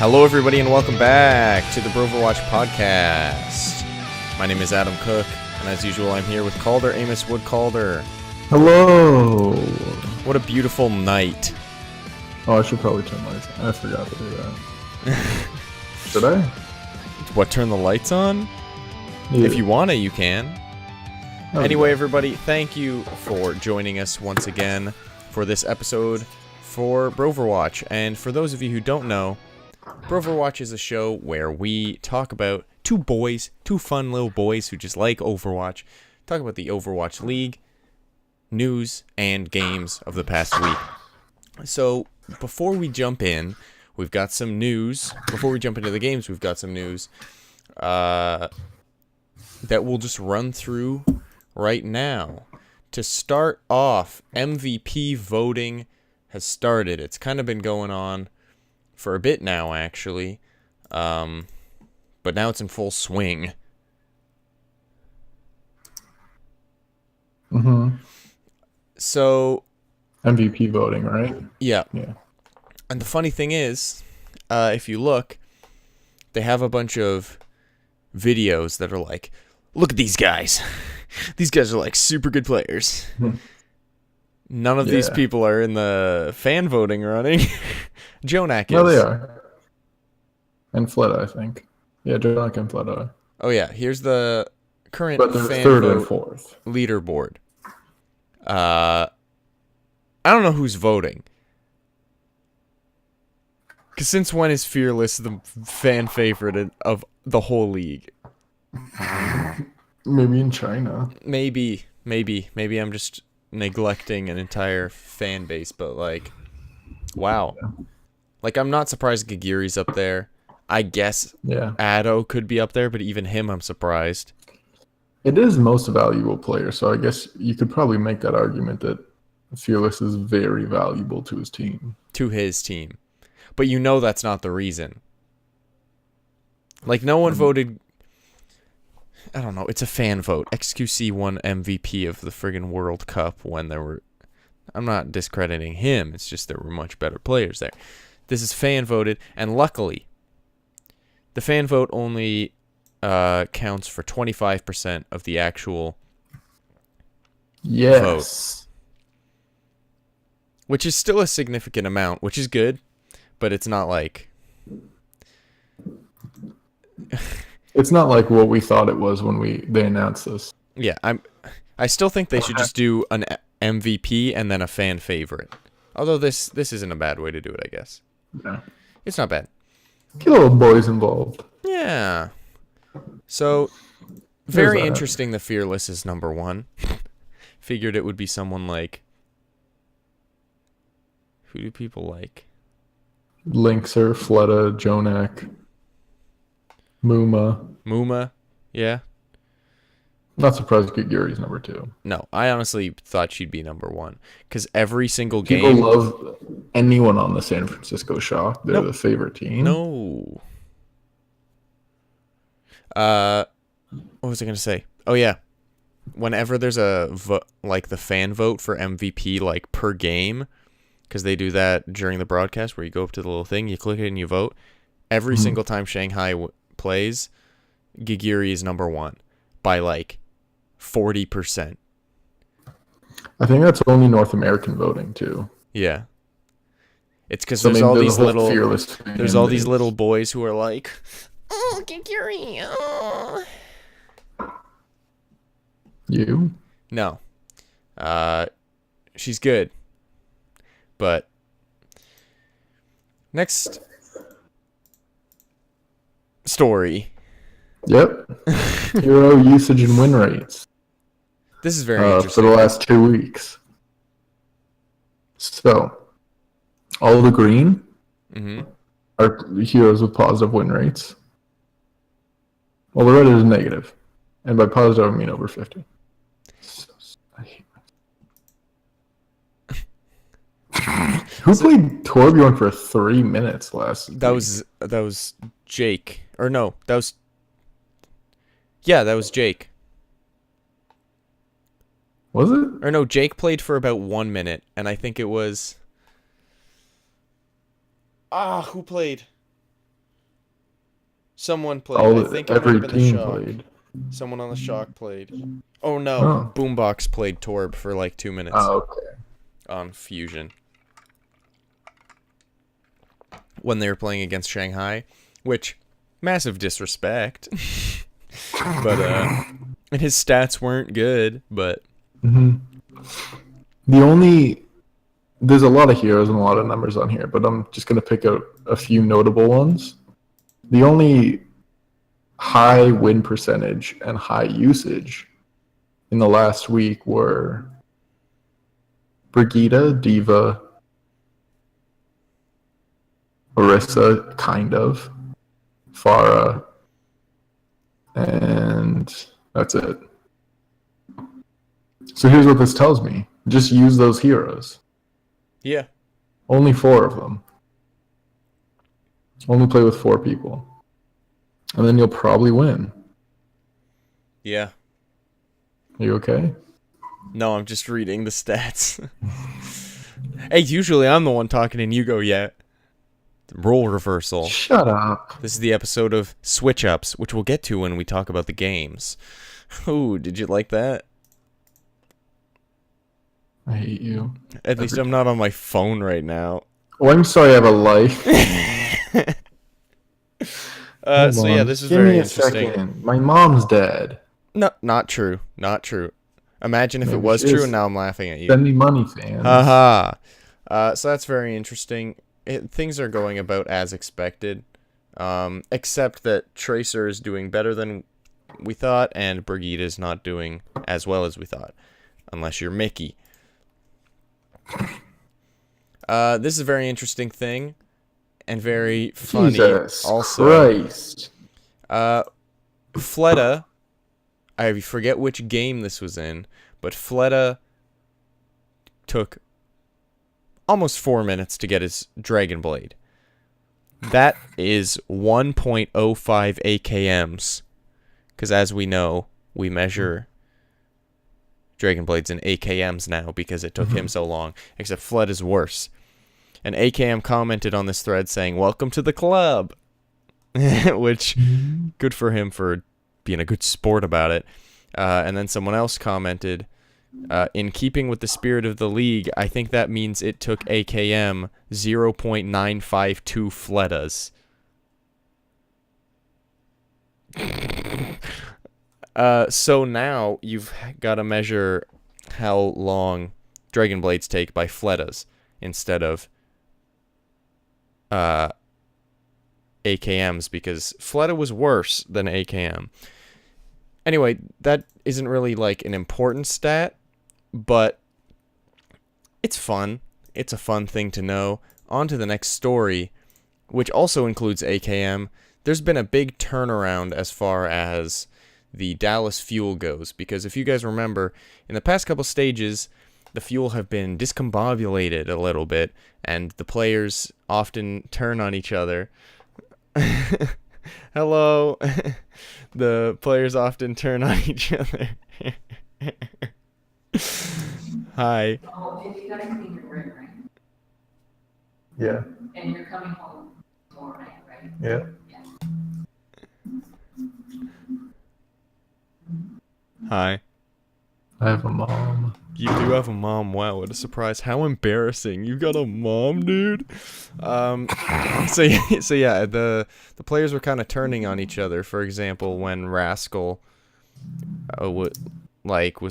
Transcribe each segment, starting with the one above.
Hello, everybody, and welcome back to the Broverwatch podcast. My name is Adam Cook, and as usual, I'm here with Calder, Amos Wood Calder. Hello! What a beautiful night. Oh, I should probably turn lights on. I forgot to do that. Should I? What, turn the lights on? Yeah. If you want to, you can. Okay. Anyway, everybody, thank you for joining us once again for this episode for Broverwatch. And for those of you who don't know, Broverwatch is a show where we talk about two fun little boys who just like Overwatch, talk about the Overwatch League, news, and games of the past week. So, before we jump in, we've got some news. Before we jump into the games, we've got some news that we'll just run through right now. To start off, MVP voting has started. It's kind of been going on for a bit now, actually. But now it's in full swing. Mm-hmm. So... MVP voting, right? Yeah. Yeah. And the funny thing is, if you look, they have a bunch of videos that are like, look at these guys. These guys are like super good players. None of these people are in the fan voting running. Jonak is. No, they are. And Fleta, I think. Yeah, Jonak and Fleta. Oh, yeah. Here's the current But they're fan third vote and fourth. leaderboard. I don't know who's voting. Because since when is Fearless the fan favorite of the whole league? Maybe in China. Maybe I'm just neglecting an entire fan base, but like, wow. Like, I'm not surprised Gagiri's up there. I guess Addo could be up there, but even him, I'm surprised. It is most valuable player, so I guess you could probably make that argument that Fearless is very valuable to his team. But you know that's not the reason. Like, no one voted... I don't know, it's a fan vote. XQC won MVP of the friggin' World Cup when there were... I'm not discrediting him, it's just there were much better players there. This is fan voted, and luckily, the fan vote only counts for 25% of the actual vote. Which is still a significant amount, which is good, but it's not like... It's not like what we thought it was when they announced this. Yeah, I still think they should just do an MVP and then a fan favorite. Although this isn't a bad way to do it, I guess. Yeah. It's not bad. Get a little boys involved. Yeah. So, very interesting the Fearless is number one. Figured it would be someone like... Who do people like? Linkser, Fleta, Jonak, Muma, yeah. Not surprised Gagiri's number 2. No, I honestly thought she'd be number 1. Because every single People game... love anyone on the San Francisco Shock. They're the favorite team. No. What was I going to say? Oh, yeah. Whenever there's a the fan vote for MVP, like, per game, because they do that during the broadcast where you go up to the little thing, you click it, and you vote. Every single time Shanghai plays, Gagiri is number 1 by, like, 40%. I think that's only North American voting, too. Yeah. It's because there's all these these little boys who are like, oh, Gagiri, oh. You? No. She's good. But next story. Yep. Hero usage and win rates. This is very interesting. For the last 2 weeks. So, all the green are heroes with positive win rates. All the red is negative. And by positive, I mean over 50. I hate myself. Who played Torbjorn for 3 minutes last week? That was Jake. Or no, that was... Yeah, that was Jake. Was it? Or no, Jake played for about 1 minute, and I think it was... Who played? Someone played. I think it might have been the team Shock. played. Someone on the Shock played. Oh no, Oh. Boombox played Torb for like 2 minutes Oh, okay. on Fusion. When they were playing against Shanghai, which, massive disrespect. But, and his stats weren't good, but... There's a lot of heroes and a lot of numbers on here, but I'm just going to pick out a few notable ones. The only high win percentage and high usage in the last week were Brigitte, Diva, Orisa, kind of, Farah, and that's it. So here's what this tells me. Just use those heroes. Yeah. Only 4 of them. Only play with 4 people. And then you'll probably win. Yeah. Are you okay? No, I'm just reading the stats. Hey, usually I'm the one talking and you go, yeah. Role reversal. Shut up. This is the episode of Switch Ups, which we'll get to when we talk about the games. Ooh, did you like that? I hate you. At least I'm not on my phone right now. Oh, I'm sorry I have a life. So yeah, this is very interesting. Second. My mom's dead. No, not true. Not true. Imagine if it was true and now I'm laughing at you. Send me money, fans. Haha. So that's very interesting. Things are going about as expected. Except that Tracer is doing better than we thought, and Brigitte is not doing as well as we thought. Unless you're Mickey. This is a very interesting thing. And very funny. Jesus also. Christ. Fleta, I forget which game this was in, but Fleta took almost 4 minutes to get his Dragon Blade. That is 1.05 AKMs. Because as we know, we measure Dragon Blades in AKMs now because it took him so long. Except Fled is worse. And AKM commented on this thread saying, "Welcome to the club." Which, good for him for being a good sport about it. And then someone else commented, in keeping with the spirit of the league, I think that means it took AKM 0.952 Fletas. So now you've got to measure how long Dragon Blades take by Fletas instead of AKMs, because Fleta was worse than AKM. Anyway, that isn't really like an important stat, but it's fun. It's a fun thing to know. On to the next story, which also includes AKM. There's been a big turnaround as far as the Dallas fuel goes, because if you guys remember, in the past couple stages, the fuel have been discombobulated a little bit, and the players often turn on each other. Hello. The players often turn on each other. Hi. Oh, if you gotta clean your room, right? Yeah. And you're coming home tomorrow night, right? Yeah. Hi. I have a mom. You do have a mom. Wow, what a surprise. How embarrassing. You got a mom, dude? So yeah, the players were kind of turning on each other. For example, when Rascal was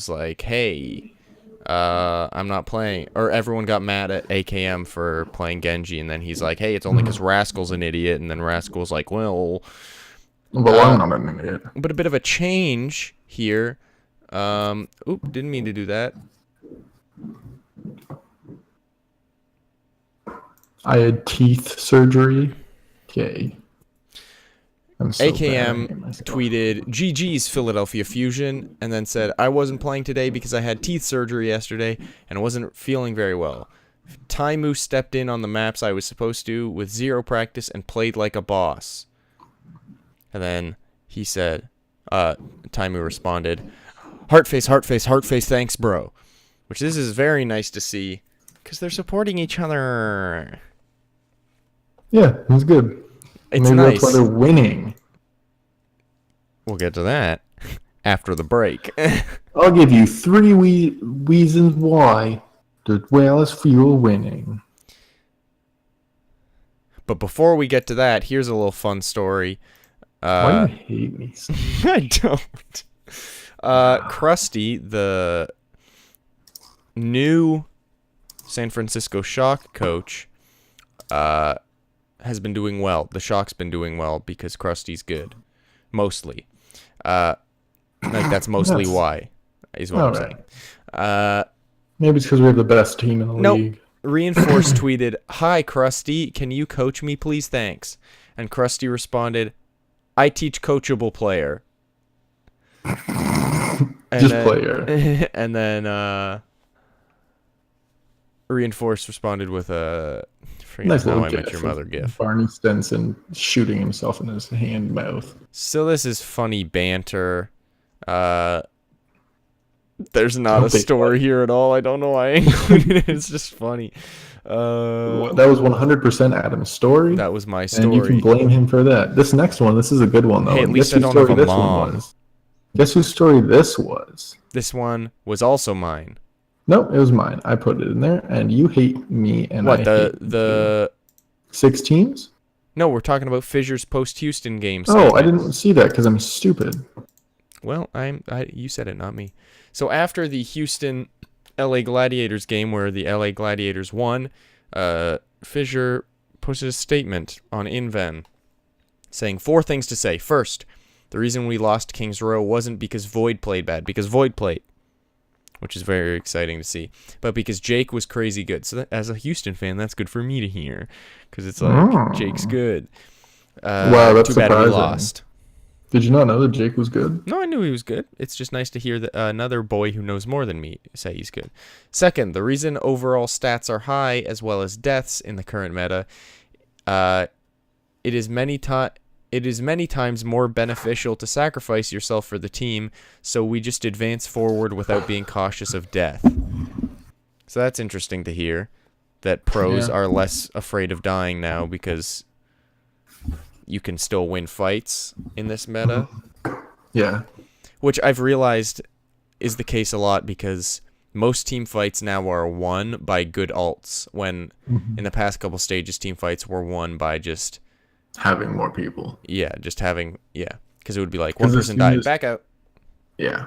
like, "Hey, I'm not playing," or everyone got mad at AKM for playing Genji, and then he's like, "Hey, it's only because Rascal's an idiot," and then Rascal's like, "Well, I'm not an idiot." But a bit of a change here. Didn't mean to do that. I had teeth surgery. Okay. AKM tweeted, "GG's Philadelphia Fusion," and then said, "I wasn't playing today because I had teeth surgery yesterday and wasn't feeling very well. Taimu stepped in on the maps I was supposed to with zero practice and played like a boss." And then he said, Taimu responded, heart face, thanks, bro." Which this is very nice to see, because they're supporting each other. Yeah, it's good. It's Maybe nice. that's why they're winning. We'll get to that after the break. I'll give you 3 reasons why the Whales feel winning. But before we get to that, here's a little fun story. Why do you hate me so much? I don't. Krusty, the new San Francisco Shock coach, has been doing well. The Shock's been doing well because Krusty's good. Mostly. That's mostly why, is what I'm saying. Maybe it's because we have the best team in the league. Reinforce tweeted, "Hi, Krusty. Can you coach me, please? Thanks." And Krusty responded, "I teach coachable player." Player. And then Reinforce responded with a nice little I Met Your Mother gif. Barney Stinson shooting himself in his hand mouth. So this is funny banter. There's not a story here at all. I don't know why I included it. It's just funny. That was 100% Adam's story. That was my story. And you can blame him for that. This next one, this is a good one, though. Hey, at least I don't have a mom. Guess whose story this was? This one was also mine. Nope, it was mine. I put it in there, and you hate me, and what, I hate the 6 teams? No, we're talking about Fisher's post-Houston game. Oh, I didn't see that because I'm stupid. Well, you said it, not me. So after the Houston LA Gladiators game where the LA Gladiators won, Fisher posted a statement on InVen saying 4 things to say. First, the reason we lost Kings Row wasn't because Void played bad, because Void played, which is very exciting to see, but because Jake was crazy good. So as a Houston fan, that's good for me to hear, because it's like, Jake's good. Wow, that's too bad surprising. we lost. Did you not know that Jake was good? No, I knew he was good. It's just nice to hear that another boy who knows more than me say he's good. Second, the reason overall stats are high as well as deaths in the current meta, it is many times more beneficial to sacrifice yourself for the team, so we just advance forward without being cautious of death. So that's interesting to hear, that pros are less afraid of dying now because you can still win fights in this meta. Yeah. Which I've realized is the case a lot because most team fights now are won by good ults, when in the past couple stages team fights were won by just having more people. Yeah, just having, because it would be like one person died, back out. Yeah.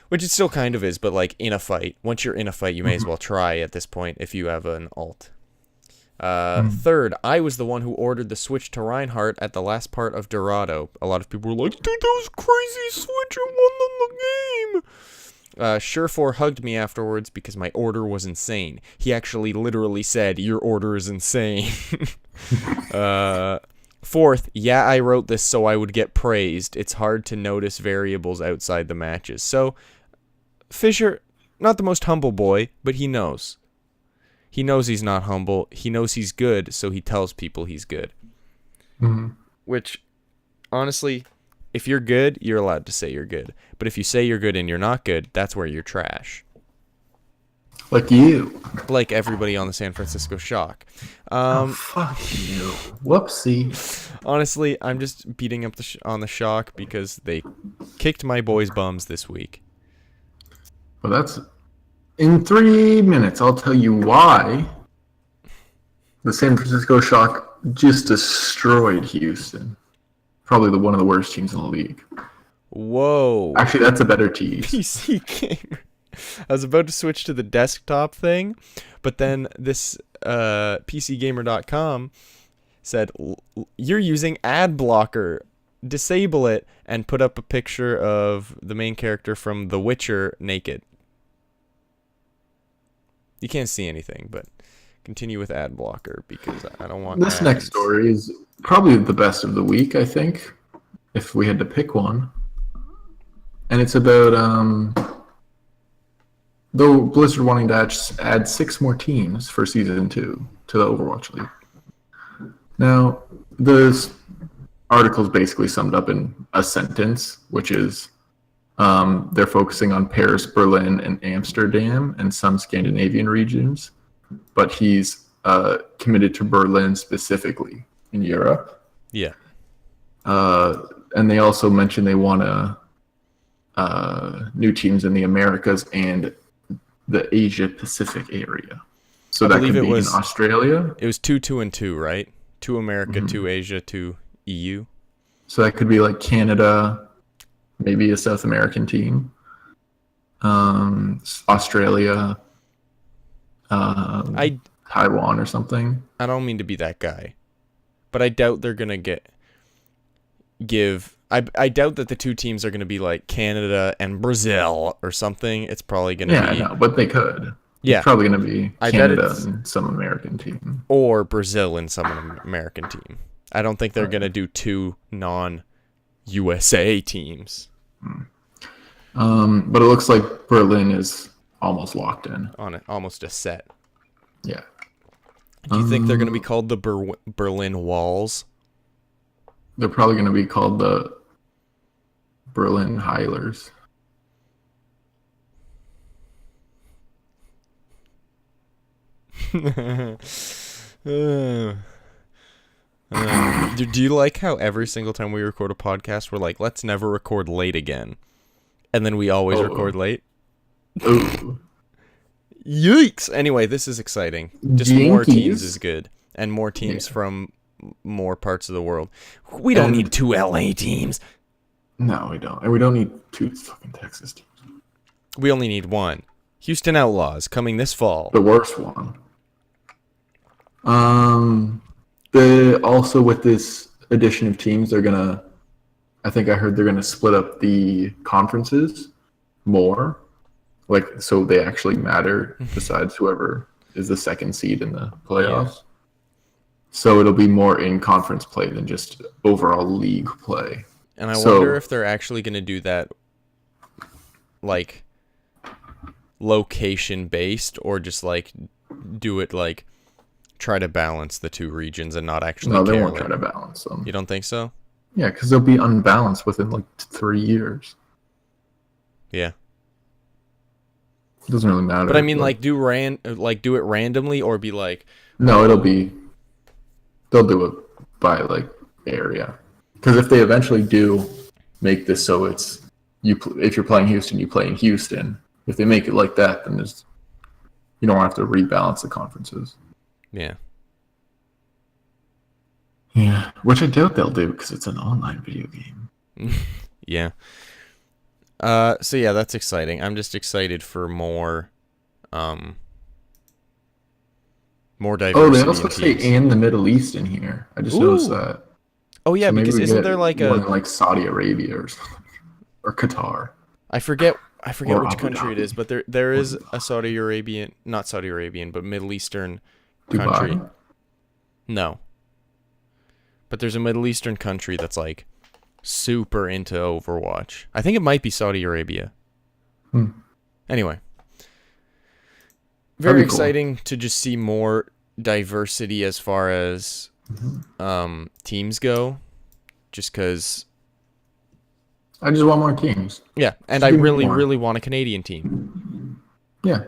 Which it still kind of is, but like in a fight, once you're in a fight, you may as well try at this point if you have an ult. Third, I was the one who ordered the switch to Reinhardt at the last part of Dorado. A lot of people were like, dude, that was crazy switch, it won them the game. Surefour hugged me afterwards because my order was insane. He actually literally said, your order is insane. Fourth, I wrote this so I would get praised. It's hard to notice variables outside the matches. So, Fisher, not the most humble boy, but he knows. He knows he's not humble. He knows he's good, so he tells people he's good. Which, honestly, if you're good, you're allowed to say you're good. But if you say you're good and you're not good, that's where you're trash. Like you. Like everybody on the San Francisco Shock. Fuck you. Whoopsie. Honestly, I'm just beating up on the Shock because they kicked my boys' bums this week. Well, that's... In 3 minutes, I'll tell you why the San Francisco Shock just destroyed Houston. Probably one of the worst teams in the league. Whoa. Actually, that's a better tease. PC Gamer. I was about to switch to the desktop thing, but then this PCGamer.com said, you're using ad blocker. Disable it, and put up a picture of the main character from The Witcher naked. You can't see anything, but continue with ad blocker because I don't want this ads. Next story is probably the best of the week, I think, if we had to pick one. And it's about though Blizzard wanting to add 6 more teams for Season 2 to the Overwatch League. Now, this article is basically summed up in a sentence, which is they're focusing on Paris, Berlin, and Amsterdam and some Scandinavian regions, but he's committed to Berlin specifically in Europe. Yeah. and they also mentioned they want new teams in the Americas and the Asia Pacific area. So I that believe could it be was- in Australia. It was 2, 2, and 2, right? 2 America, 2 Asia, 2 EU. So that could be like Canada, maybe a South American team, Australia, Taiwan or something. I don't mean to be that guy, but I doubt they're gonna give. I doubt that the 2 teams are gonna be like Canada and Brazil or something. It's probably gonna Yeah, be I know, but they could. Yeah. It's probably going to be I bet Canada it's- and some American team. or Brazil and some American team. I don't think they're gonna do 2 non-USA teams But it looks like Berlin is almost locked in. on it. Almost a set. Yeah. Do you think they're gonna be called the Berlin Walls? They're probably going to be called the Berlin Heilers. Do you like how every single time we record a podcast, we're like, let's never record late again, and then we always record late? Ooh. Yikes! Anyway, this is exciting. Just more teams Yankees. is good, and more teams from more parts of the world. We don't need 2 LA teams. No, we don't. And we don't need 2 fucking Texas teams. We only need 1. Houston Outlaws coming this fall. The worst one. Also with this addition of teams, I think I heard they're gonna split up the conferences more, like so they actually matter besides whoever is the second seed in the playoffs. Yeah. So it'll be more in conference play than just overall league play. And I wonder if they're actually going to do that, like, location based, or just like do it like try to balance the 2 regions and not actually. No, they care, won't like- try to balance them. You don't think so? Yeah, because they'll be unbalanced within like 3 years. Yeah. It doesn't really matter. But I mean, like, do it randomly, or be like, No, they'll do it by like area. Because if they eventually do make this so it's if you're playing Houston, you play in Houston. If they make it like that, then you don't have to rebalance the conferences. yeah. Yeah, which I doubt they'll do because it's an online video game. Yeah. So yeah, that's exciting. I'm just excited for more diversity. Oh, they also in say teams. and the Middle East in here. I just noticed that. Oh yeah, So maybe because we isn't get there like one a in, like Saudi Arabia or something, or Qatar? I forget Or which Abu country it Dhabi. is, but there is a Saudi Arabian, not Saudi Arabian, but Middle Eastern country. Dubai. No. But there's a Middle Eastern country that's like super into Overwatch. I think it might be Saudi Arabia. Anyway. Very That'd be cool. exciting to just see more diversity as far as teams go. Just because, I just want more teams. yeah, and Just I give me really, more. really want a Canadian team. Yeah.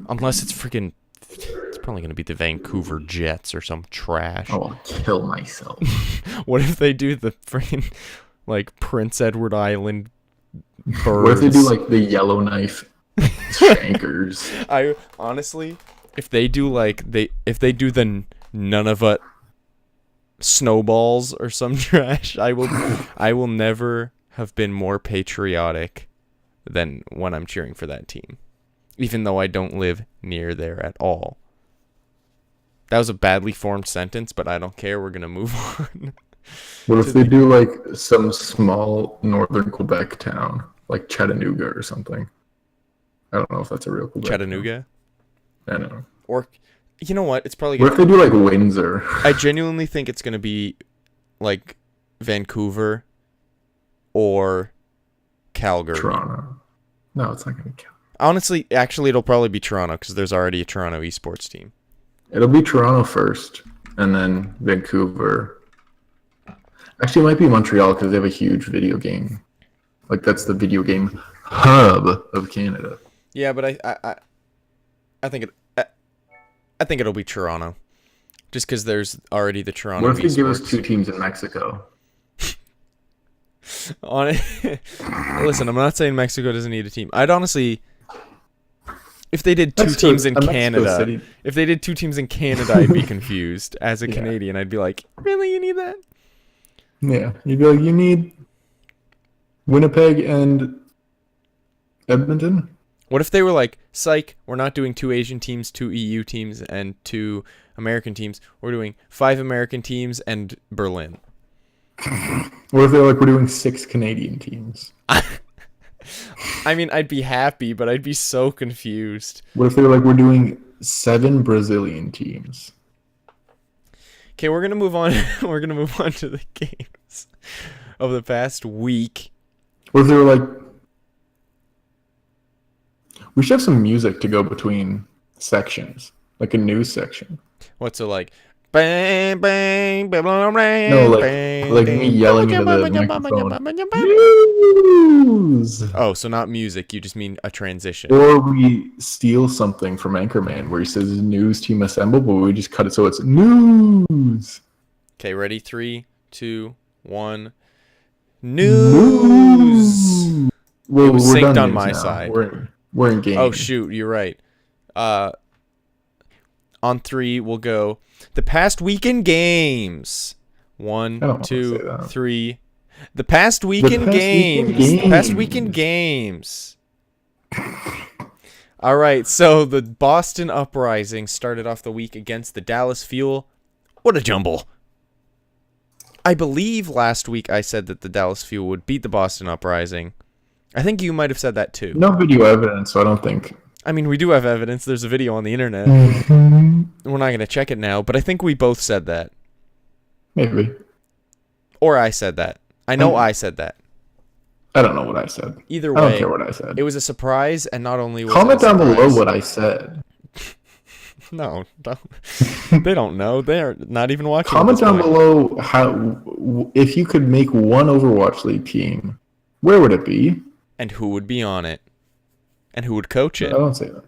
Unless it's freaking, it's probably going to be the Vancouver Jets or some trash. Oh, I'll kill myself. What if they do the freaking, like, Prince Edward Island birds? What if they do like the Yellowknife Shankers? I honestly, if they do the Nunavut snowballs or some trash, I will never have been more patriotic than when I'm cheering for that team, even though I don't live near there at all. That was a badly formed sentence, but I don't care. We're gonna move on. What if they do like some small northern Quebec town, like Chattanooga or something? I don't know if that's a real Quebec Chattanooga, town. I don't know. or you know what? It's probably What gonna. if they do like Windsor? I genuinely think it's gonna be like Vancouver or Calgary. Toronto. No, it's not going to count. Honestly, actually, it'll probably be Toronto because there's already a Toronto esports team. It'll be Toronto first, and then Vancouver. Actually, it might be Montreal because they have a huge video game. Like that's the video game hub of Canada. Yeah, but I think it'll be Toronto, just because there's already the Toronto. What if they give us esports. 2 teams in Mexico? Listen, I'm not saying Mexico doesn't need a team. I'd honestly, if they did two teams in Canada, I'd be confused. As a Canadian, I'd be like, really, you need that? Yeah, you'd be like, you need Winnipeg and Edmonton? What if they were like, psych, we're not doing 2 Asian teams, 2 EU teams, and 2 American teams. We're doing 5 American teams and Berlin. What if they're like, we're doing 6 Canadian teams? I mean, I'd be happy, but I'd be so confused. What if they were like, we're doing 7 Brazilian teams? Okay, we're gonna move on. We're gonna move on to the games of the past week. What if they were like, we should have some music to go between sections, like a news section. What's it like? Bang, bang, bang, bang, bang, No, like bang, me yelling into the microphone. News! Oh, so not music. You just mean a transition. Or we steal something from Anchorman where he says news team assemble, but we just cut it so it's news. Okay, ready? 3, 2, 1. News. Well, It was we're synced done on news my now. side. We're in game. Oh shoot, you're right. On 3, we'll go. The past week in games. 1, 2, 3. The past week in games. The past week in games. All right, so the Boston Uprising started off the week against the Dallas Fuel. What a jumble. I believe last week I said that the Dallas Fuel would beat the Boston Uprising. I think you might have said that too. No video evidence, so I don't think. I mean, we do have evidence. There's a video on the internet. We're not going to check it now, but I think we both said that. Maybe. Or I said that. I know I said that. I don't know what I said. Either way, I don't care what I said. It was a surprise, and not only was comment it a down surprise, below what I said. No, don't. They don't know. They are not even watching. Comment down below how if you could make one Overwatch League team, where would it be? And who would be on it? And who would coach it? I don't say that.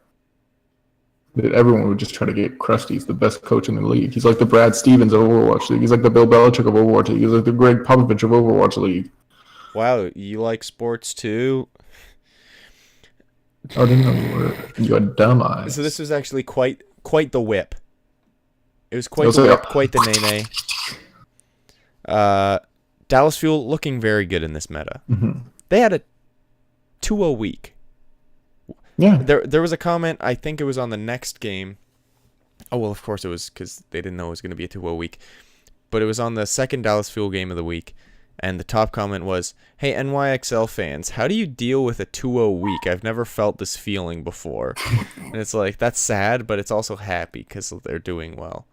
Everyone would just try to get Krusty. He's the best coach in the league. He's like the Brad Stevens of Overwatch League. He's like the Bill Belichick of Overwatch League. He's like the Greg Popovich of Overwatch League. Wow, you like sports too? Oh, I didn't know you had dumb eyes. So this was actually quite the whip. It was quite the whip, quite the nay-nay. Dallas Fuel looking very good in this meta. Mm-hmm. They had a 2-0 week. Yeah. There was a comment, I think it was on the next game. Oh, well, of course it was because they didn't know it was going to be a 2-0 week. But it was on the second Dallas Fuel game of the week. And the top comment was, hey, NYXL fans, how do you deal with a 2-0 week? I've never felt this feeling before. And it's like, that's sad, but it's also happy because they're doing well.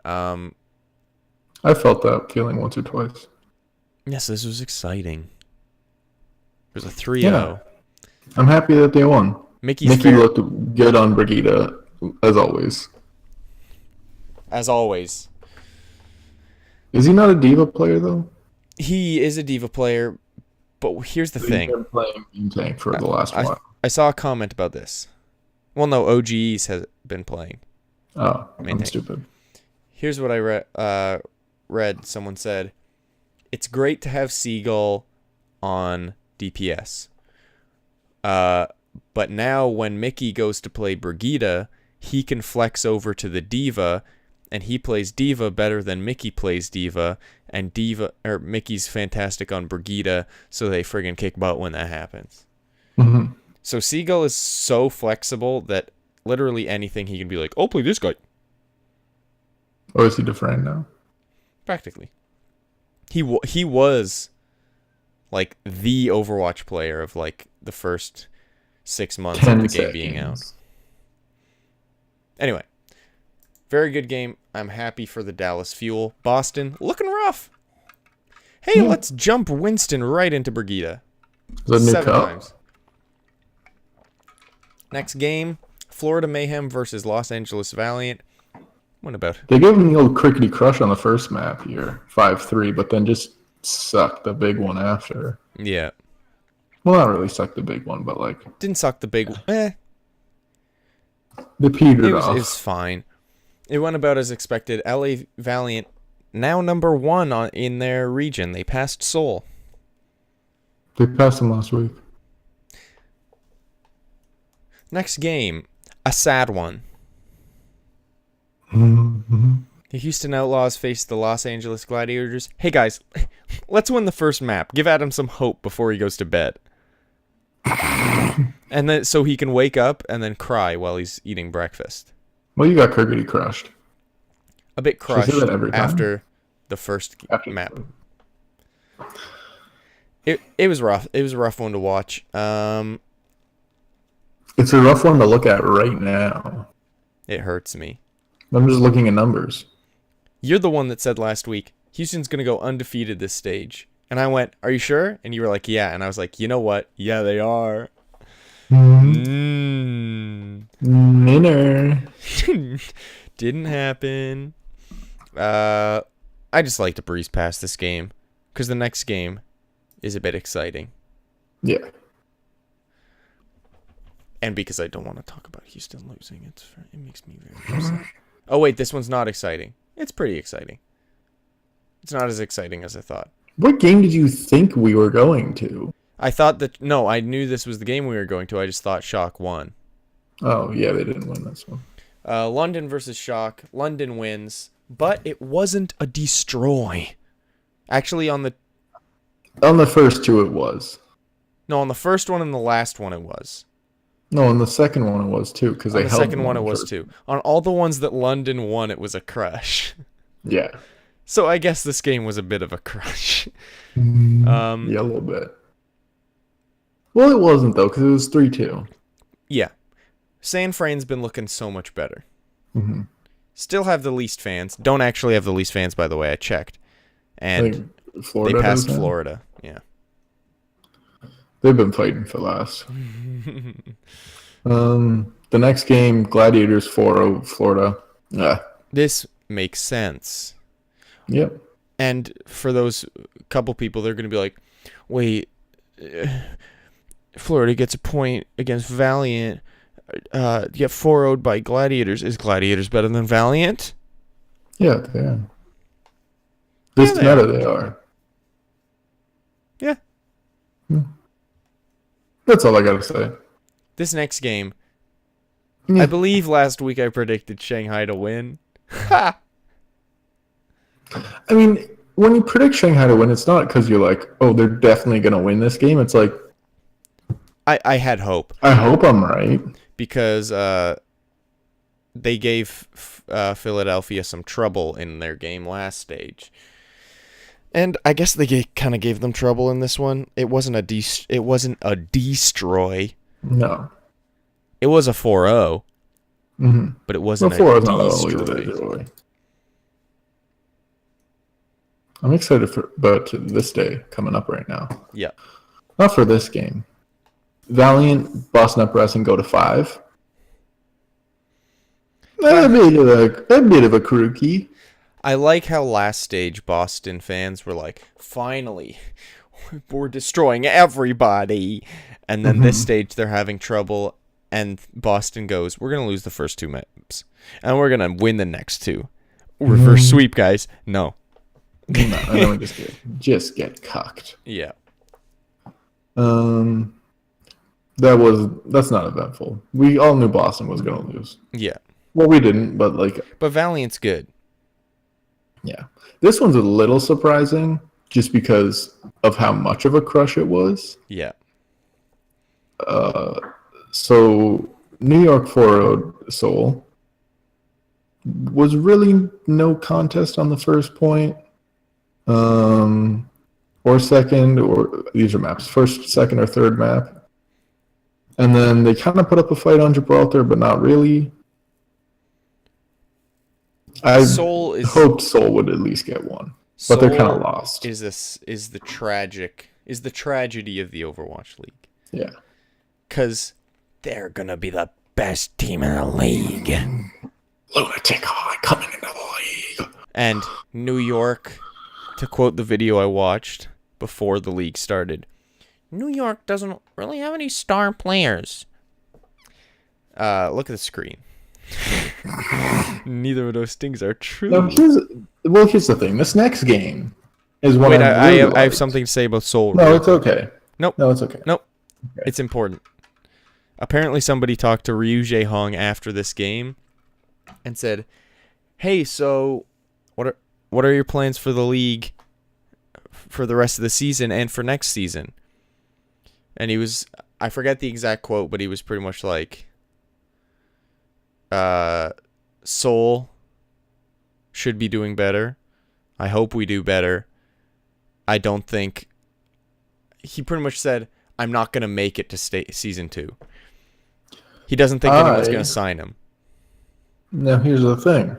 I felt that feeling once or twice. Yes, this was exciting. It was a 3-0. Yeah. I'm happy that they won. Mickey looked good on Brigida, as always. As always. Is he not a diva player, though? He is a diva player, but here's the thing. He's been playing in tank for the last while. I saw a comment about this. Well, no, OGEs has been playing. Oh, I'm stupid. Here's what I read. Someone said, it's great to have Seagull on DPS. But now when Mickey goes to play Brigida, he can flex over to the diva, and he plays diva better than Mickey plays diva, and Mickey's fantastic on Brigida, so they friggin' kick butt when that happens. Mm-hmm. So Seagull is so flexible that literally anything he can be like, oh, play this guy. Or is he different now? Practically. He was like the Overwatch player of like the first 6 months of the game being out. Anyway, very good game. I'm happy for the Dallas Fuel. Boston looking rough. Hey, let's jump Winston right into Brigida. Is that 7 new times. Next game, Florida Mayhem versus Los Angeles Valiant. What about? They gave him the old crickety crush on the first map here, 5-3, but then just sucked the big one after. Yeah. Well, not really sucked the big one, but like... Didn't suck the big one. They petered off. It was fine. It went about as expected. LA Valiant, now number 1 in their region. They passed Seoul. They passed them last week. Next game, a sad one. Mm-hmm. The Houston Outlaws face the Los Angeles Gladiators. Hey guys, let's win the first map. Give Adam some hope before he goes to bed. And then so he can wake up and then cry while he's eating breakfast. Well, you got Kirkity crushed. A bit crushed that every time? after the first After map. It was rough. It was a rough one to watch. It's a rough one to look at right now. It hurts me. I'm just looking at numbers. You're the one that said last week, Houston's going to go undefeated this stage. And I went, are you sure? And you were like, yeah. And I was like, you know what? Yeah, they are. Winner. Didn't happen. I just like to breeze past this game because the next game is a bit exciting. Yeah. And because I don't want to talk about Houston losing, it makes me very upset. Oh, wait, this one's not exciting. It's pretty exciting. It's not as exciting as I thought. What game did you think we were going to? I thought that... No, I knew this was the game we were going to. I just thought Shock won. Oh, yeah, they didn't win this one. London versus Shock. London wins, but it wasn't a destroy. Actually, on the first two, it was. No, on the first one and the last one, it was. No, on the second one, it was too. Because they on the held second one, it was too. On all the ones that London won, it was a crush. Yeah. So I guess this game was a bit of a crush. Yeah, a little bit. Well, it wasn't, though, because it was 3-2. Yeah. San Fran's been looking so much better. Mm-hmm. Still have the least fans. Don't actually have the least fans, by the way. I checked. And they passed Florida. Yeah. They've been fighting for last. The next game, Gladiators 4-0, Florida. Yeah. This makes sense. Yep. And for those couple people, they're going to be like, wait, Florida gets a point against Valiant. You get 4-0'd by Gladiators. Is Gladiators better than Valiant? Yeah, they are. This meta, they are. Yeah. That's all I got to say. This next game, Yeah. I believe last week I predicted Shanghai to win. Ha! I mean, when you predict Shanghai to win, it's not because you're like, oh, they're definitely going to win this game. It's like, I had hope. I hope I'm right. Because they gave Philadelphia some trouble in their game last stage. And I guess they kind of gave them trouble in this one. It wasn't a destroy. No. It was a 4-0. Mm-hmm. But it wasn't a 4 is not always a destroy. destroy. I'm excited about this day coming up right now. Yeah. Not for this game. Valiant, Boston Up Press, and go to 5. A bit of a crookie. I like how last stage Boston fans were like, finally, we're destroying everybody. And then this stage they're having trouble, and Boston goes, we're going to lose the first 2 maps, and we're going to win the next 2. Reverse sweep, guys. No. No, I know, just get cucked. Yeah. That's not eventful. We all knew Boston was going to lose. Yeah. Well, we didn't, but But Valiant's good. Yeah. This one's a little surprising just because of how much of a crush it was. Yeah. So New York 4-0 Seoul was really no contest on the first point. Or second, or these are maps, first, second, or third map. And then they kind of put up a fight on Gibraltar, but not really. I hoped Seoul would at least get one, but they're kind of lost. Is the tragedy of the Overwatch League? Yeah, because they're gonna be the best team in the league. Lunatic High coming into the league. And New York, to quote the video I watched before the league started, New York doesn't really have any star players. Look at the screen. Neither of those things are true. Now here's the thing. This next game is one. Wait, I have something to say about Seoul. No, it's okay. Nope. No, it's okay. Nope. Okay. It's important. Apparently somebody talked to Ryu Jae-hong after this game and said, "Hey, so what are your plans for the league for the rest of the season and for next season?" And he was, I forget the exact quote, but he was pretty much like, Seoul should be doing better. I hope we do better. I don't think... He pretty much said, I'm not going to make it to season 2. He doesn't think anyone's going to sign him. Now, here's the thing.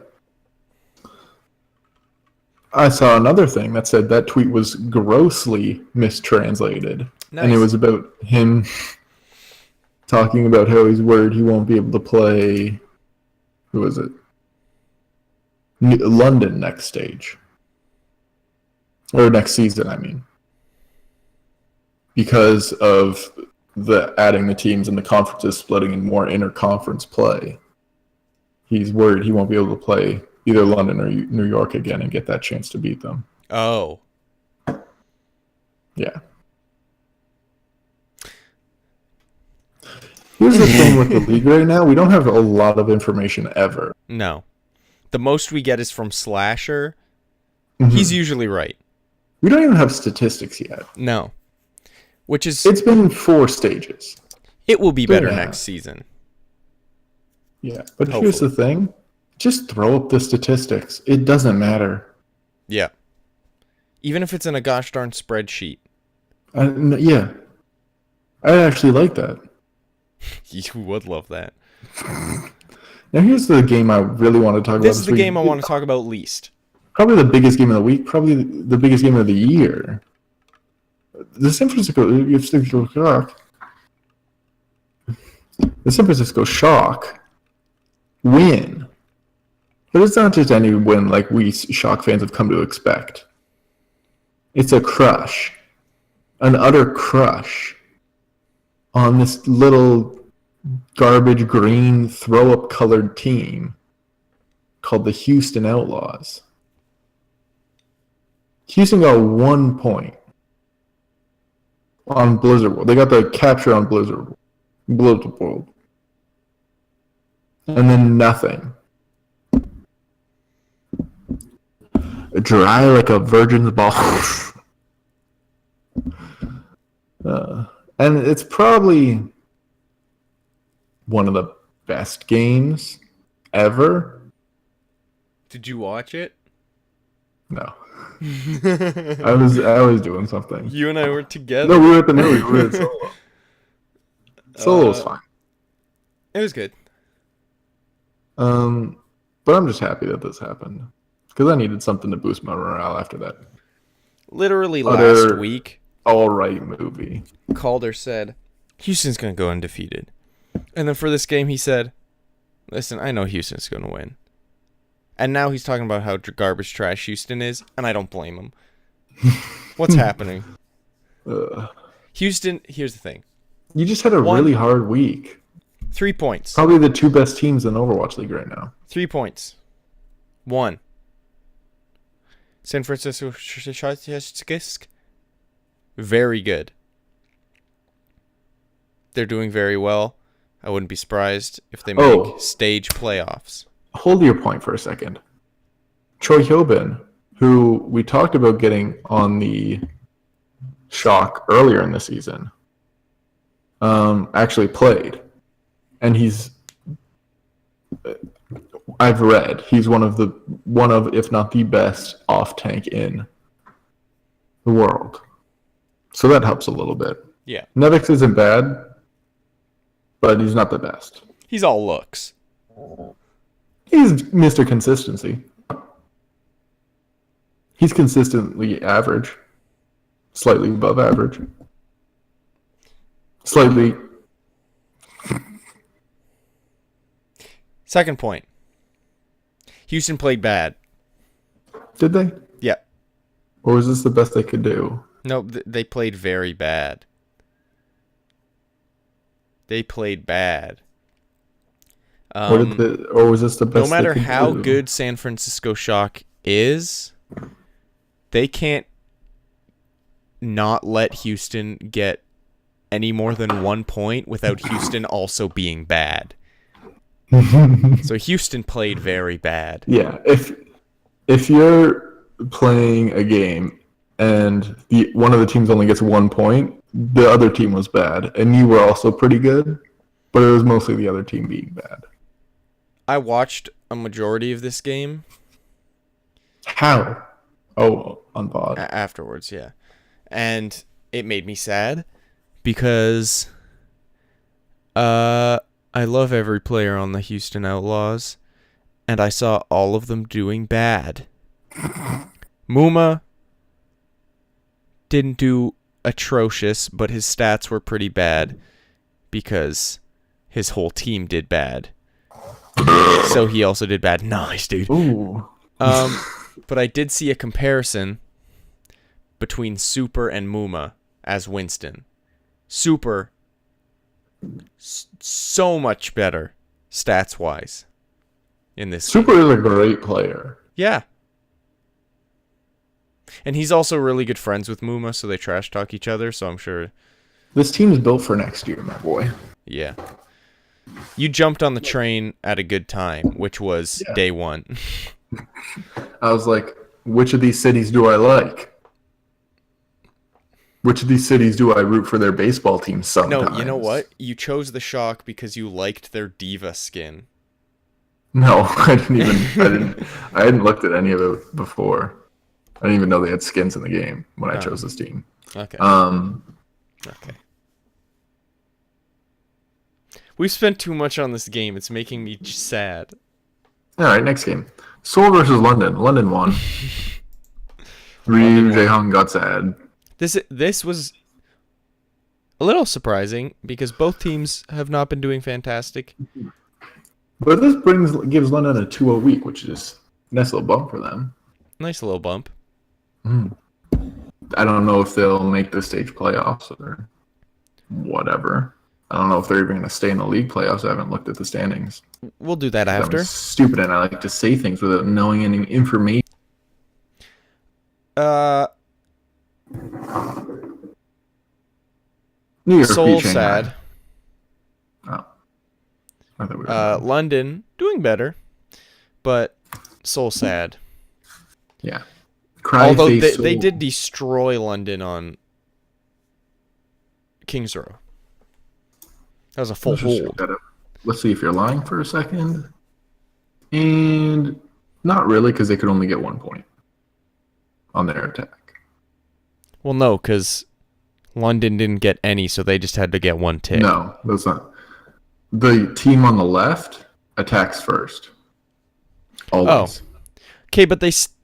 I saw another thing that said that tweet was grossly mistranslated. Nice. And it was about him talking about how he's worried he won't be able to play... Who was it? London next stage. Or next season, I mean. Because of the adding the teams and the conferences splitting in more inter-conference play. He's worried he won't be able to play either London or New York again and get that chance to beat them. Oh. Yeah. Here's the thing with the league right now. We don't have a lot of information ever. No. The most we get is from Slasher. Mm-hmm. He's usually right. We don't even have statistics yet. No. Which is... It's been 4 stages. It will be better next season. Yeah, but Hopefully. Here's the thing. Just throw up the statistics. It doesn't matter. Yeah. Even if it's in a gosh darn spreadsheet. Yeah. I actually like that. You would love that. Now here's the game I really want to talk about. This is the game I want to talk about least. Probably the biggest game of the week. Probably the biggest game of the year. The San Francisco Shock win. But it's not just any win like we Shock fans have come to expect. It's a crush. An utter crush on this little garbage green throw-up colored team called the Houston Outlaws. Houston got 1 point on Blizzard World. They got the capture on Blizzard World. And then nothing. Dry like a virgin's balls. And it's probably one of the best games ever. Did you watch it? No. I was doing something. You and I were together. No, we were at the movie. We were at Solo. Solo was fine. It was good. But I'm just happy that this happened. Because I needed something to boost my morale after that. Literally last week, alright movie. Calder said, Houston's going to go undefeated. And then for this game, he said, listen, I know Houston's going to win. And now he's talking about how garbage trash Houston is, and I don't blame him. What's happening? Houston, here's the thing. You just had a really hard week. 3 points. Probably the 2 best teams in Overwatch League right now. 3 points. 1. San Francisco. Very good. They're doing very well. I wouldn't be surprised if they make stage playoffs. Hold your point for a second. Troy Hyobin, who we talked about getting on the Shock earlier in the season, actually played. And I've read, he's one of if not the best off tank in the world. So that helps a little bit. Yeah. Nevix isn't bad, but he's not the best. He's all looks. He's Mr. Consistency. He's consistently average. Slightly above average. Slightly. Second point. Houston played bad. Did they? Yeah. Or was this the best they could do? No, they played very bad. They played bad. Or was this the best? No matter how good San Francisco Shock is, they can't not let Houston get any more than 1 point without Houston also being bad. So Houston played very bad. Yeah, if you're playing a game and one of the teams only gets 1 point, the other team was bad, and you were also pretty good, but it was mostly the other team being bad. I watched a majority of this game. How? Oh, on pod. Afterwards, yeah. And it made me sad because I love every player on the Houston Outlaws, and I saw all of them doing bad. Muma didn't do atrocious, but his stats were pretty bad because his whole team did bad. So he also did bad. Nice, dude. Ooh. But I did see a comparison between Super and Muma as Winston. Super, so much better stats-wise in this Super game. is a great player. Yeah. And he's also really good friends with Muma, so they trash talk each other, so I'm sure... This team is built for next year, my boy. Yeah. You jumped on the train at a good time, which was day one. I was like, which of these cities do I like? Which of these cities do I root for their baseball team sometimes? No, you know what? You chose the Shock because you liked their diva skin. No, I hadn't looked at any of it before. I didn't even know they had skins in the game when I chose this team. Okay. Okay. We've spent too much on this game. It's making me sad. All right, next game. Seoul versus London. London won. Ryu Jae-hong got sad. This was a little surprising because both teams have not been doing fantastic. But this gives London a 2-0 week, which is a nice little bump for them. Nice little bump. I don't know if they'll make the stage playoffs or whatever. I don't know if they're even going to stay in the league playoffs. I haven't looked at the standings. We'll do that after. I'm stupid, and I like to say things without knowing any information. New York Seoul beat Shanghai. sad. Oh. I thought we were London doing better, but Seoul sad. yeah. Although they did destroy London on Kings Row. That was a full hold. Let's see if you're lying for a second. And not really, because they could only get 1 point on their attack. Well, no, because London didn't get any, so they just had to get one tick. No, that's not. The team on the left attacks first. Always. Oh. Okay, but they still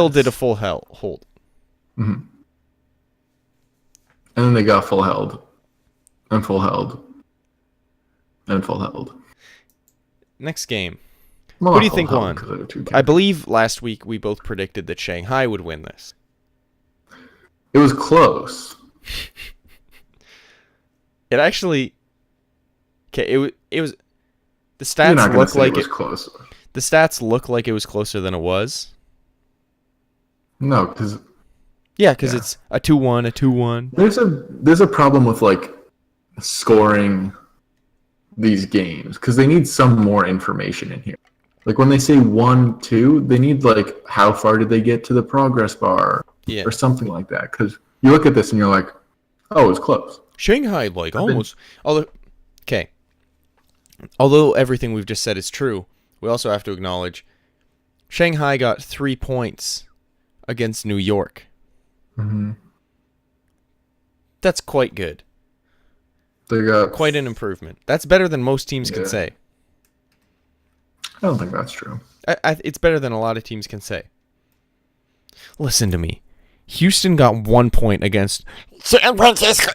did a full hold. Mm-hmm. And then they got full held. And full held. And full held. Next game. Well, who do you think won? I I believe last week we both predicted that Shanghai would win this. It was close. It actually... Okay, it was... The You're not stats gonna look say like it was close. The stats look like it was closer than it was. No, because... Yeah, because it's a 2-1, a 2-1. There's a problem with like scoring these games because they need some more information in here. Like when they say 1-2, they need like how far did they get to the progress bar or something like that. Because you look at this and you're like, oh, it's close. Shanghai almost. Although everything we've just said is true, we also have to acknowledge Shanghai got 3 points against New York. Mm-hmm. That's quite good. They got quite an improvement. That's better than most teams can say. I don't think that's true. It's better than a lot of teams can say. Listen to me. Houston got 1 point against San Francisco.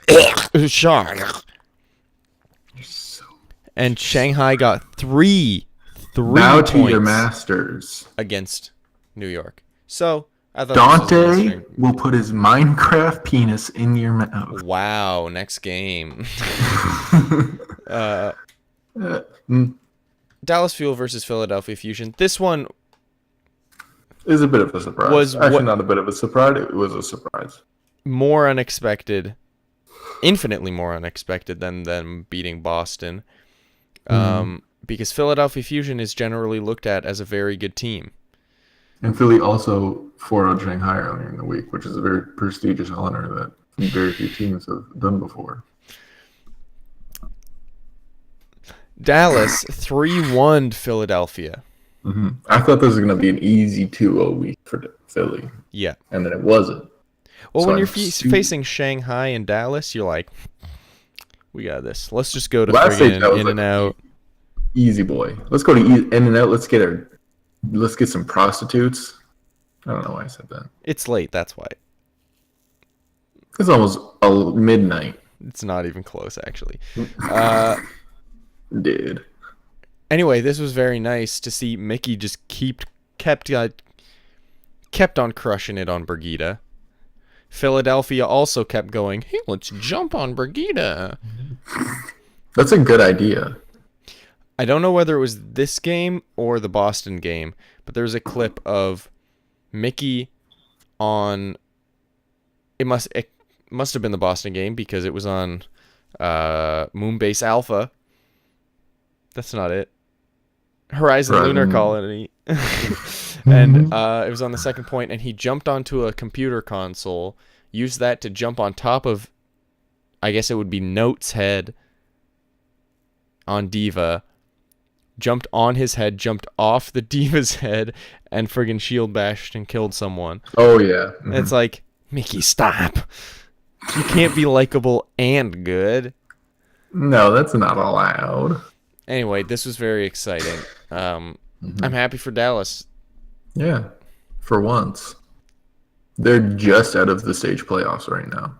And Shanghai got three Bow points to your masters against New York. So I thought Dante will put his Minecraft penis in your mouth. Wow, next game. Dallas Fuel versus Philadelphia Fusion. This one is a bit of a surprise. Not a bit of a surprise. It was a surprise. more unexpected, infinitely more unexpected than them beating Boston. Because Philadelphia Fusion is generally looked at as a very good team. And Philly also 4-0 Shanghai earlier in the week, which is a very prestigious honor that very few teams have done before. Dallas 3-1 Philadelphia. I thought this was going to be an easy 2-0 week for Philly. Yeah. And then it wasn't. Well, So when I'm you're facing Shanghai and Dallas, you're like, we got this. Let's just go to friggin' In-N-Out. Easy boy. Let's go to In-N-Out. Let's get some prostitutes. I don't know why I said that. It's late, that's why. It's almost midnight. It's not even close, actually. Dude. Anyway, this was very nice to see Mickey just kept on crushing it on Brigida. Philadelphia also kept going, hey, let's jump on Brigida. That's a good idea. I don't know whether it was this game or the Boston game, but there's a clip of Mickey on... It must have been the Boston game because it was on Moonbase Alpha. That's not it. Horizon Lunar Colony. And it was on the second point, and he jumped onto a computer console, used that to jump on top of, I guess it would be Note's head on Diva, jumped on his head, jumped off the Diva's head, and friggin' shield bashed and killed someone. Oh, yeah. And it's like, Mickey, stop. You can't be likable and good. No, that's not allowed. Anyway, this was very exciting. I'm happy for Dallas. Yeah, for once. They're just out of the stage playoffs right now.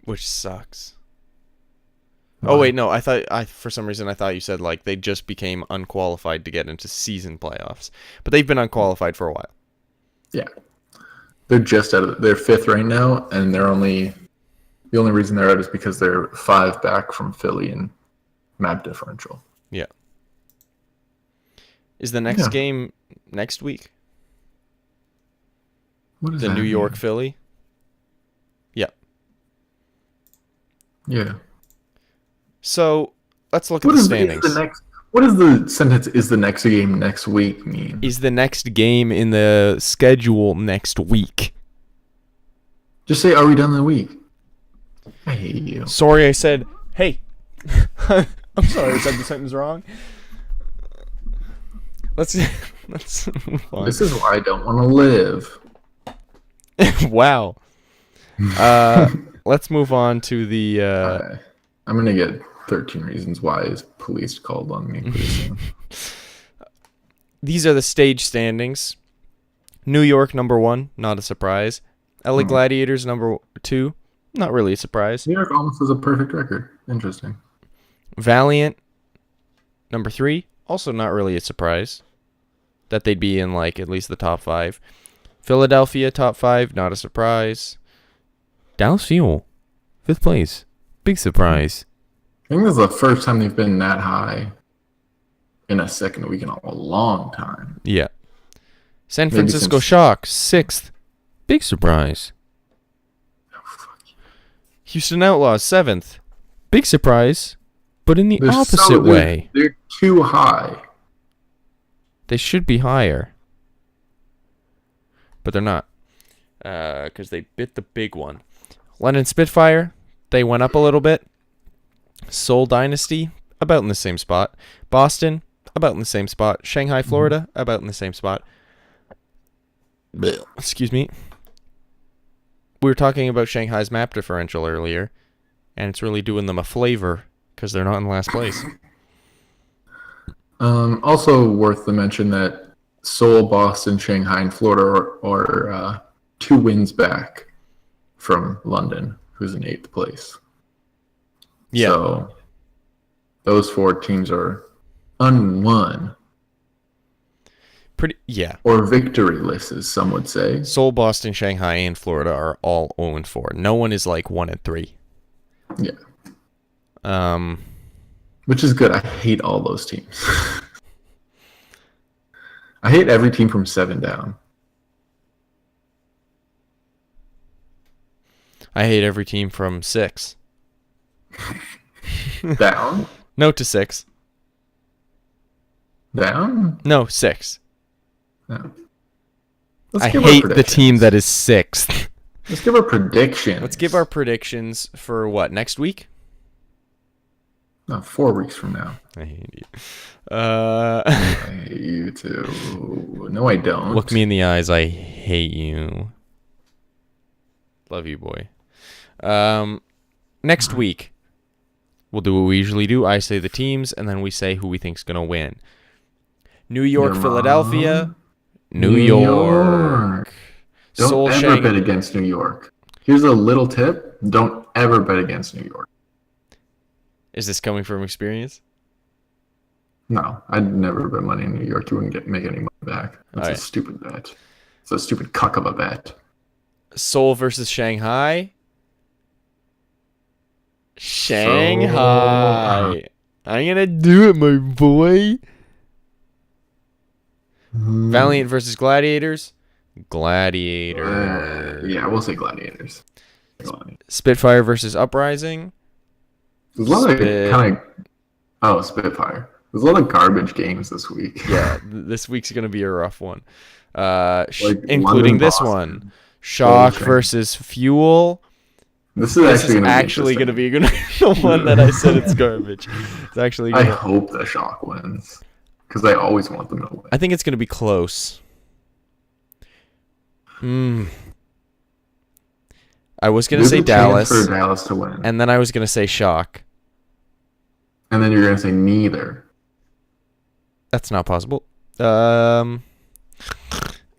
Which sucks. Oh, wait, no. For some reason, I thought you said, like, they just became unqualified to get into season playoffs. But they've been unqualified for a while. Yeah. They're just out of they're fifth right now, and the only reason they're out is because they're 5 back from Philly in map differential. Yeah. Is the next game next week? What is the that New York mean? Philly? Yeah. Yeah. So let's look at the standings. What does the sentence "is the next game next week" mean? Is the next game in the schedule next week? Just say, "Are we done the week?" I hate you. Sorry, I said, hey. I'm sorry, I said the sentence wrong. Let's move on. This is why I don't want to live. Wow. Let's move on to the... I'm going to get 13 reasons why is police called on me pretty soon. These are the stage standings. New York, number 1, not a surprise. LA Gladiators, number 2, not really a surprise. New York almost has a perfect record. Interesting. Valiant, number 3, also not really a surprise that they'd be in, like, at least the top 5. Philadelphia, top 5, not a surprise. Dallas Fuel, 5th place, big surprise. I think this is the first time they've been that high in a second week in a long time. Yeah. San Francisco Shock, 6th, big surprise. Houston Outlaws, 7th, big surprise, but in the opposite way. They're too high. They should be higher. But they're not. Because they bit the big one. London Spitfire, they went up a little bit. Seoul Dynasty, about in the same spot. Boston, about in the same spot. Shanghai, Florida, about in the same spot. Excuse me. We were talking about Shanghai's map differential earlier, and it's really doing them a flavor because they're not in last place. Also worth the mention that Seoul, Boston, Shanghai, and Florida are 2 wins back from London, who's in 8th place. Yeah. So those 4 teams are unwon. Yeah. Or victoryless, as some would say. Seoul, Boston, Shanghai, and Florida are all 0-4. No one is like 1-3. Yeah. Which is good. I hate all those teams. I hate every team from 7 down. I hate every team from 6. Down? No to 6. Down? No, 6. No. I hate the team that is 6th. Let's give our predictions. Let's give our predictions for what, next week? No, 4 weeks from now. I hate you. I hate you too. No, I don't. Look me in the eyes. I hate you. Love you, boy. Next week, we'll do what we usually do. I say the teams, and then we say who we think's gonna win. New York, Your Philadelphia. mom? New York. Don't Seoul, ever Shanghai. bet against New York. Here's a little tip. Don't ever bet against New York. Is this coming from experience? No, I'd never bet money in New York. You wouldn't make any money back. That's Alright. a stupid bet. It's a stupid cuck of a bet. Seoul versus Shanghai. Shanghai. I'm gonna do it, my boy. Valiant versus Gladiators. Gladiators. Yeah, we'll say Gladiators. Spitfire versus Uprising. There's a lot of kind of Spitfire. There's a lot of garbage games this week. Yeah, this week's gonna be a rough one. Including London, this Boston. one. Shock versus Fuel. This This is is actually gonna be the one that I said it's garbage. It's actually I gonna, hope the Shock wins because I always want them to win. I think it's gonna be close. I was gonna There's say a chance Dallas, for Dallas to win, and then I was gonna say Shock. and then you're gonna say neither. That's not possible. I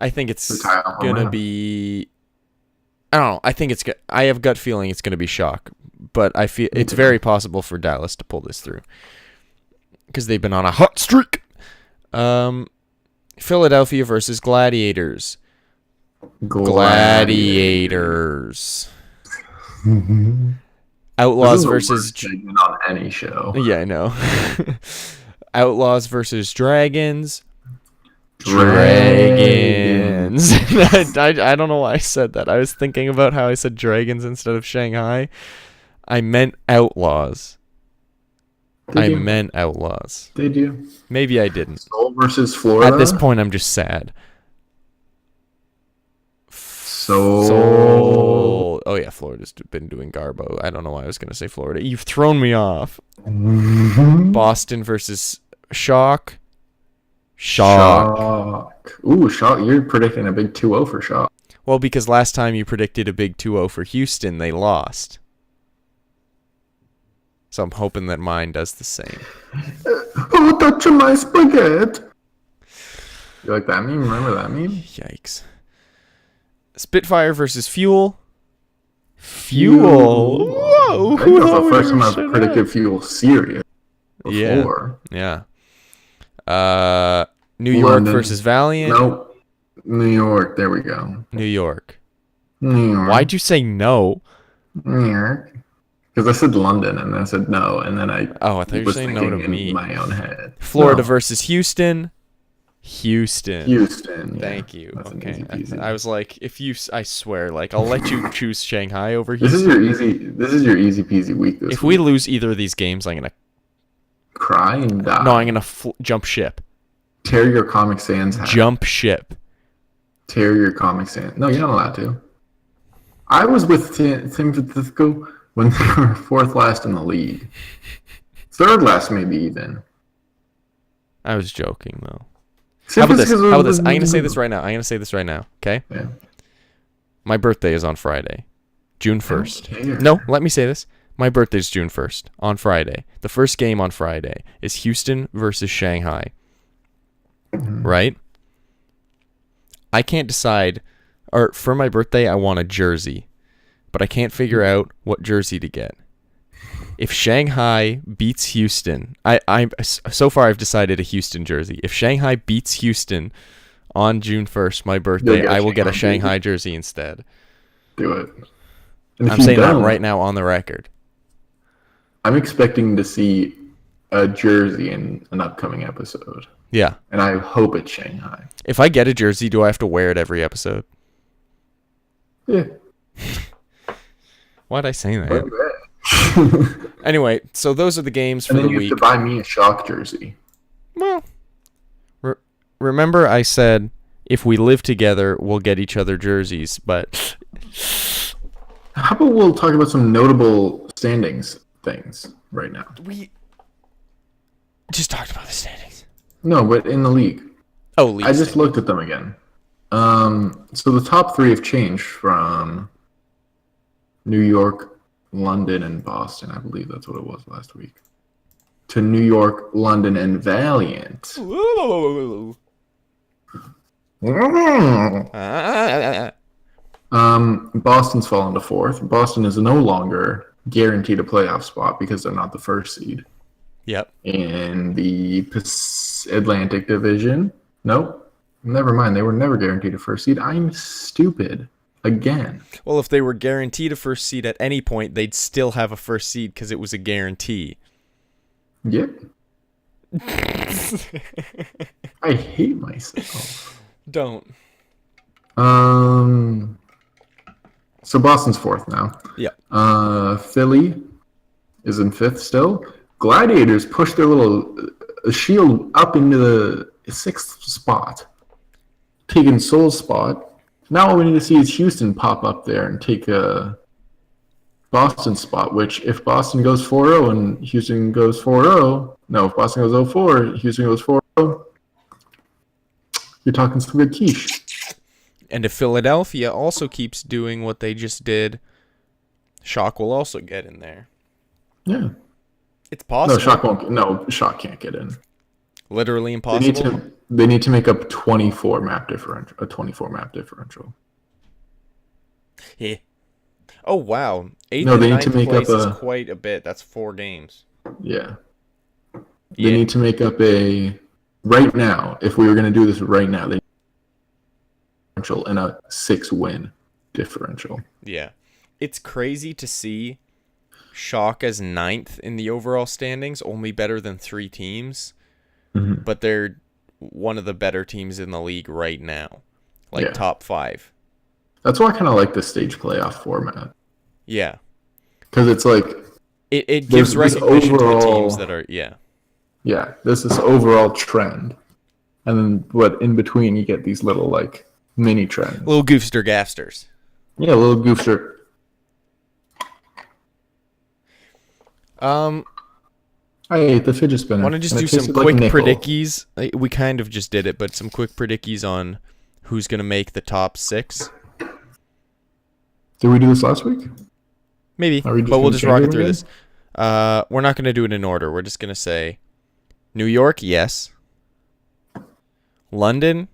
think it's The title gonna winner. be. I don't know. I think it's. I have gut feeling it's gonna be Shock, but I feel it's very possible for Dallas to pull this through because they've been on a hot streak. Philadelphia versus Gladiators. Gladiators. Outlaws versus. On any show. Yeah, I know. Outlaws versus Dragons. Dragons. I don't know why I said that. I was thinking about how I said dragons instead of Shanghai. I meant outlaws. Did you? Meant outlaws. Did you? Maybe I didn't. Seoul versus Florida. At this point, I'm just sad. Seoul. Oh yeah, Florida's been doing Garbo. I don't know why I was gonna say Florida. You've thrown me off. Boston versus Shock. Shock. Ooh, Shock. You're predicting a big 2-0 for Shock. Well, because last time you predicted a big 2-0 for Houston, they lost. So I'm hoping that mine does the same. Oh, touching my spaghetti. You like that meme? Remember that meme? Yikes. Spitfire versus Fuel. Fuel. Whoa. I think that's the first time I've predicted Fuel serious before. Yeah. New York London. versus Valiant. Nope. New York. There we go. New York. New York. Why'd you say no? New York. Because I said London and then I said no, and then I I thought you were was saying no thinking to in me. my own head. Florida No. versus Houston. Houston. Houston. Yeah. Thank you. That's an Okay. easy peasy. I was like, I swear, like, I'll let you choose Shanghai over This Houston. is your easy peasy week this If we week. lose either of these games, I'm gonna Cry and die. I'm gonna jump ship. Tear your Comic Sans hat. Jump ship. Tear your Comic Sans. No, you're not allowed to. I was with San Francisco when they were 4th last in the league. 3rd last, maybe even. I was joking though. San How about this? Francisco How about this? was- I'm gonna say this right now. Okay. Yeah. My birthday is on Friday, June 1st. I don't care. No, let me say this. My birthday's June 1st on Friday. The first game on Friday is Houston versus Shanghai. Right? I can't decide. Or for my birthday, I want a jersey, but I can't figure out what jersey to get. If Shanghai beats Houston, so far I've decided a Houston jersey. If Shanghai beats Houston on June 1st, my birthday, get a I will get a Shanghai Shanghai jersey instead. Do it. And if I'm you saying that don't, right now on the record. I'm expecting to see a jersey in an upcoming episode, Yeah. and I hope it's Shanghai. If I get a jersey, do I have to wear it every episode? Yeah. Why'd I say that? Okay. Anyway, so those are the games for And then the you week. have to buy me a Shock jersey. Well, remember I said if we live together, we'll get each other jerseys, but How about we'll talk about some notable standings things right now? we just talked about the standings. No, but in the league. Oh, league I just standings. looked at them again. So the top three have changed from New York, London, and Boston. I believe that's what it was last week. To New York, London, and Valiant. Ooh. Boston's fallen to fourth. Boston is no longer guaranteed a playoff spot because they're not the first seed. Yep. In the Atlantic Division. Nope. Never mind. They were never guaranteed a first seed. I'm stupid. Again. Well, if they were guaranteed a first seed at any point, they'd still have a first seed because it was a guarantee. Yep. I hate myself. Don't. So Boston's fourth now. Yeah. Philly is in fifth still. Gladiators pushed their little shield up into the sixth spot, taking Soul's spot. Now all we need to see is Houston pop up there and take a Boston spot, which if Boston goes 4-0 and Houston goes 4-0, no, if Boston goes 0-4, Houston goes 4-0, you're talking some good quiche. And if Philadelphia also keeps doing what they just did, Shock will also get in there. Yeah. It's possible. Shock can't get in. Literally impossible. They need to make up 24 map differential. A 24 map differential. Yeah. Oh wow. Eighth No, and they need ninth to make place up is a- quite a bit. That's 4 games. Yeah. They Yeah. need to make up a right now. If we were going to do this right now, they differential and a 6-win differential. Yeah. It's crazy to see Shock as 9th in the overall standings, only better than 3 teams. Mhm. But they're one of the better teams in the league right now. Like Yeah. top 5. That's why I kind of like the stage playoff format Yeah. because it's like It There's gives this recognition to the overall- teams that are there's this overall trend, and then what in between you get these little like mini trends. little goofster gaffsters. Yeah, little goofster. I ate the fidget spinner. Want to just and do it some tasted like quick nickel. predickies? We kind of just did it, but some quick predickies on who's going to make the top 6. Did we do this last week? Maybe, Are we just but we'll gonna just change rock it it through again? this. We're not going to do it in order. We're just going to say New York, yes. London,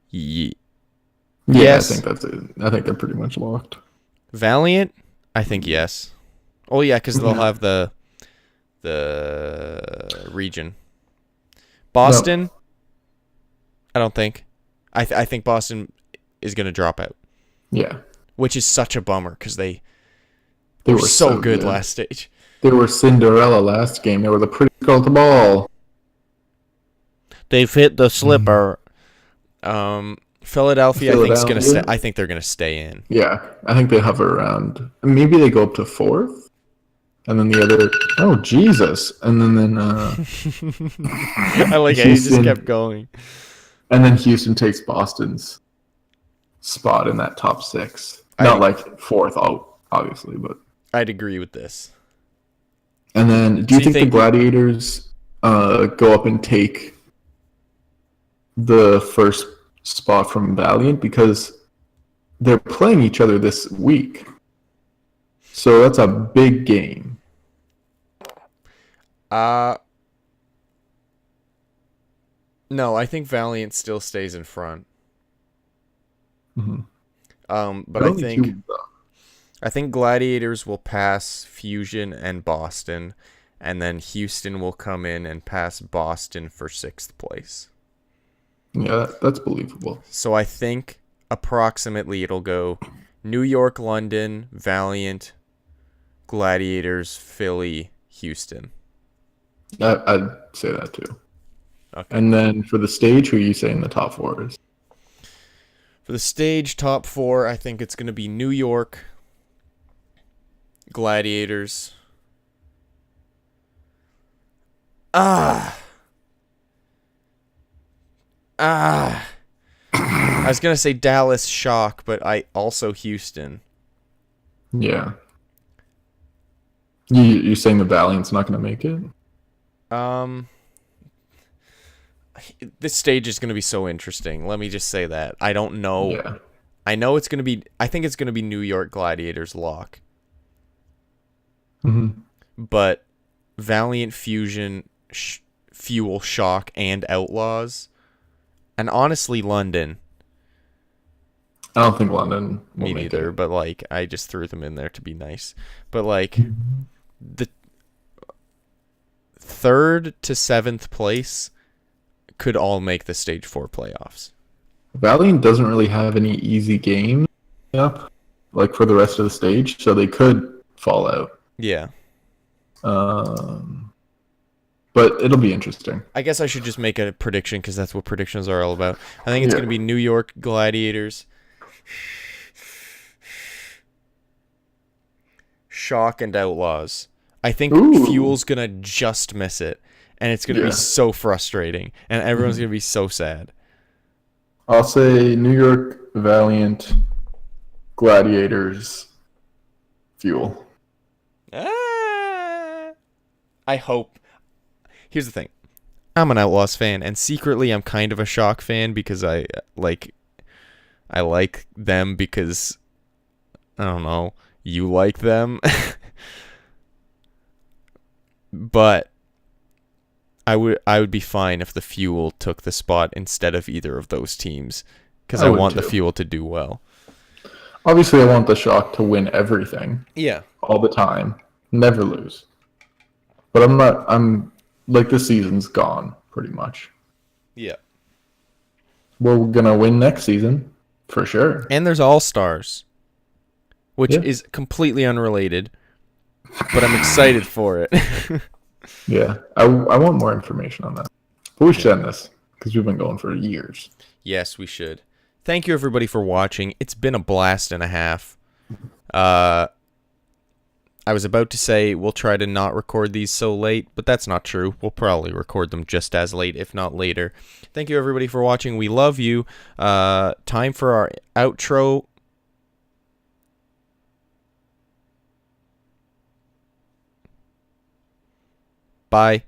Yeah, yes. I think that's it. I think they're pretty much locked. Valiant, I think yes. Oh yeah, because they'll Yeah. have the region. Boston, I don't think. I think Boston is going to drop out, Yeah, which is such a bummer because they they were so good last stage. They were Cinderella last game. They were the pretty girl at the ball. They've hit the slipper. Philadelphia, I think is gonna stay. Philadelphia? I think they're gonna stay in. Yeah, I think they hover around. Maybe they go up to fourth, and then the other. Oh Jesus! And then I like how you just Houston. kept going. and then Houston takes Boston's spot in that top 6. I- Not like fourth, obviously, but. I'd agree with this. And then, do So you you think the think- Gladiators go up and take the first spot from Valiant because they're playing each other this week? So that's a big game. No, I think Valiant still stays in front. Mhm. But I Only think two, though. I think Gladiators will pass Fusion and Boston, and then Houston will come in and pass Boston for 6th place. Yeah, that's believable. So I think approximately it'll go New York, London, Valiant, Gladiators, Philly, Houston. I'd say that too. Okay. And then for the stage, who are you saying the top 4 is? For the stage top 4, I think it's going to be New York, Gladiators. Ah. I was gonna say Dallas Shock, but I also Houston. Yeah. You saying the Valiant's not going to make it? This stage is gonna be so interesting. Let me just say that. I don't know. Yeah. I know it's gonna be. I think it's gonna be New York Gladiators lock. Mm-hmm. But Valiant, Fusion, Fuel, Shock, and Outlaws, and honestly London. I don't think London will Me make neither, it. but like I just threw them in there to be nice. But like the 3rd to 7th place could all make the stage 4 playoffs. Valiant doesn't really have any easy games up, like for the rest of the stage, so they could fall out. Yeah. But it'll be interesting. I guess I should just make a prediction because that's what predictions are all about. I think it's going to be New York Gladiators, Shock, and Outlaws. I think Fuel's going to just miss it, and it's going to be so frustrating, and everyone's going to be so sad. I'll say New York, Valiant, Gladiators, Fuel. I hope. Here's the thing. I'm an Outlaws fan, and secretly I'm kind of a Shock fan because I like them because, I don't know, you like them. But I would be fine if the Fuel took the spot instead of either of those teams because I want the Fuel to do well. Obviously, I want the Shock to win everything. Yeah. All the time. Never lose. But I'm like, this season's gone, pretty much. Yeah. We're going to win next season, for sure. And there's All-Stars, which is completely unrelated, but I'm excited for it. Yeah. I want more information on that. But we should end this, because we've been going for years. Yes, we should. Thank you, everybody, for watching. It's been a blast and a half. I was about to say we'll try to not record these so late, but that's not true. We'll probably record them just as late, if not later. Thank you, everybody, for watching. We love you. Time for our outro. Bye.